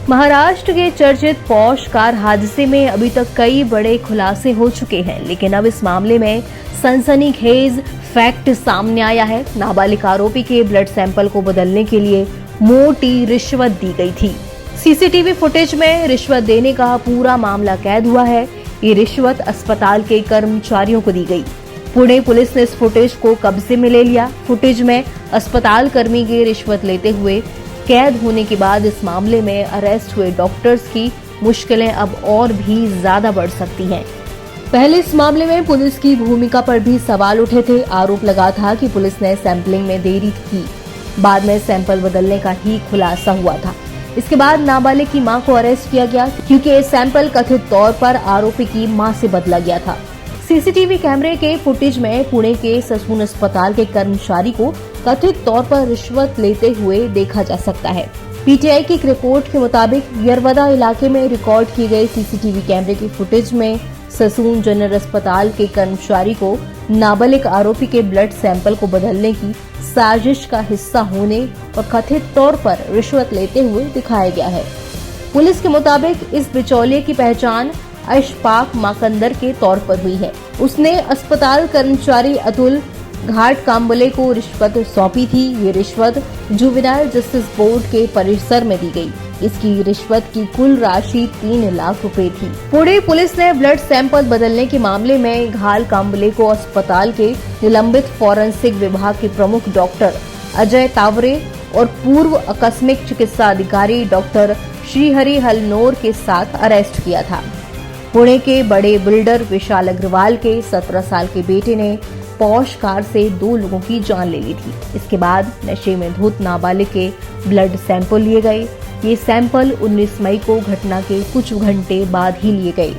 महाराष्ट्र के चर्चित posh car हादसे में अभी तक कई बड़े खुलासे हो चुके हैं, लेकिन अब इस मामले में सनसनीखेज फैक्ट सामने आया है। नाबालिग आरोपी के ब्लड सैंपल को बदलने के लिए मोटी रिश्वत दी गई थी। सीसीटीवी फुटेज में रिश्वत देने का पूरा मामला कैद हुआ है। ये रिश्वत अस्पताल के कर्मचारियों को दी गई। पुणे पुलिस ने इस फुटेज को कब्जे में ले लिया। फुटेज में अस्पताल कर्मी के रिश्वत लेते हुए कैद होने के बाद इस मामले में अरेस्ट हुए डॉक्टर्स की मुश्किलें अब और भी ज्यादा बढ़ सकती हैं। पहले इस मामले में पुलिस की भूमिका पर भी सवाल उठे थे। आरोप लगा था कि पुलिस ने सैंपलिंग में देरी की। बाद में सैंपल बदलने का ही खुलासा हुआ था। इसके बाद नाबालिग की मां को अरेस्ट किया गया क्योंकि ये सैंपल कथित तौर पर आरोपी की मां से बदला गया था। सीसीटीवी कैमरे के फुटेज में पुणे के ससून अस्पताल के कर्मचारी को कथित तौर पर रिश्वत लेते हुए देखा जा सकता है। पीटीआई की एक रिपोर्ट के मुताबिक यरवदा इलाके में रिकॉर्ड किए गए सीसीटीवी कैमरे की फुटेज में ससून जनरल अस्पताल के कर्मचारी को नाबालिग आरोपी के ब्लड सैंपल को बदलने की साजिश का हिस्सा होने और कथित तौर पर रिश्वत लेते हुए दिखाया गया है। पुलिस के मुताबिक इस बिचौलिए की पहचान अशफाक माकंदर के तौर पर हुई है। उसने अस्पताल कर्मचारी अतुल घाट काम्बले को रिश्वत सौंपी थी। ये रिश्वत जुवेनाइल जस्टिस बोर्ड के परिसर में दी गई। इसकी रिश्वत की कुल राशि 3 लाख रुपए थी। पुणे पुलिस ने ब्लड सैंपल बदलने के मामले में घाल काम्बले को अस्पताल के निलंबित फॉरेंसिक विभाग के प्रमुख डॉक्टर अजय तावरे और पूर्व आकस्मिक चिकित्सा अधिकारी डॉक्टर श्रीहरि हलनोर के साथ अरेस्ट किया था। पुणे के बड़े बिल्डर विशाल अग्रवाल के 17 साल के बेटे ने पॉश कार से 2 लोगों की जान ले ली थी। इसके बाद नशे में धुत नाबालिग के ब्लड सैंपल लिए गए। ये सैंपल 19 मई को घटना के कुछ घंटे बाद ही लिए गए।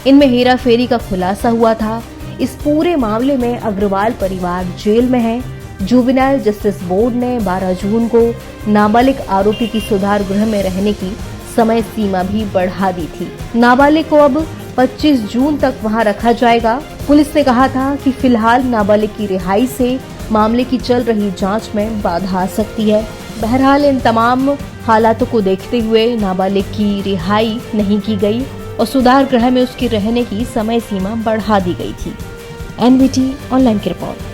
इनमें हेराफेरी का खुलासा हुआ था। इस पूरे मामले में अग्रवाल परिवार जेल में है। जुवेनाइल जस्टिस बोर्ड ने 12 जून को नाबालिग आरोपी की सुधार गृह में रहने की समय सीमा भी बढ़ा दी थी। नाबालिग को अब 25 जून तक वहां रखा जाएगा। पुलिस ने कहा था कि फिलहाल नाबालिग की रिहाई से मामले की चल रही जांच में बाधा आ सकती है। बहरहाल इन तमाम हालातों को देखते हुए नाबालिग की रिहाई नहीं की गई और सुधार गृह में उसके रहने की समय सीमा बढ़ा दी गई थी। एनवीटी ऑनलाइन की रिपोर्ट।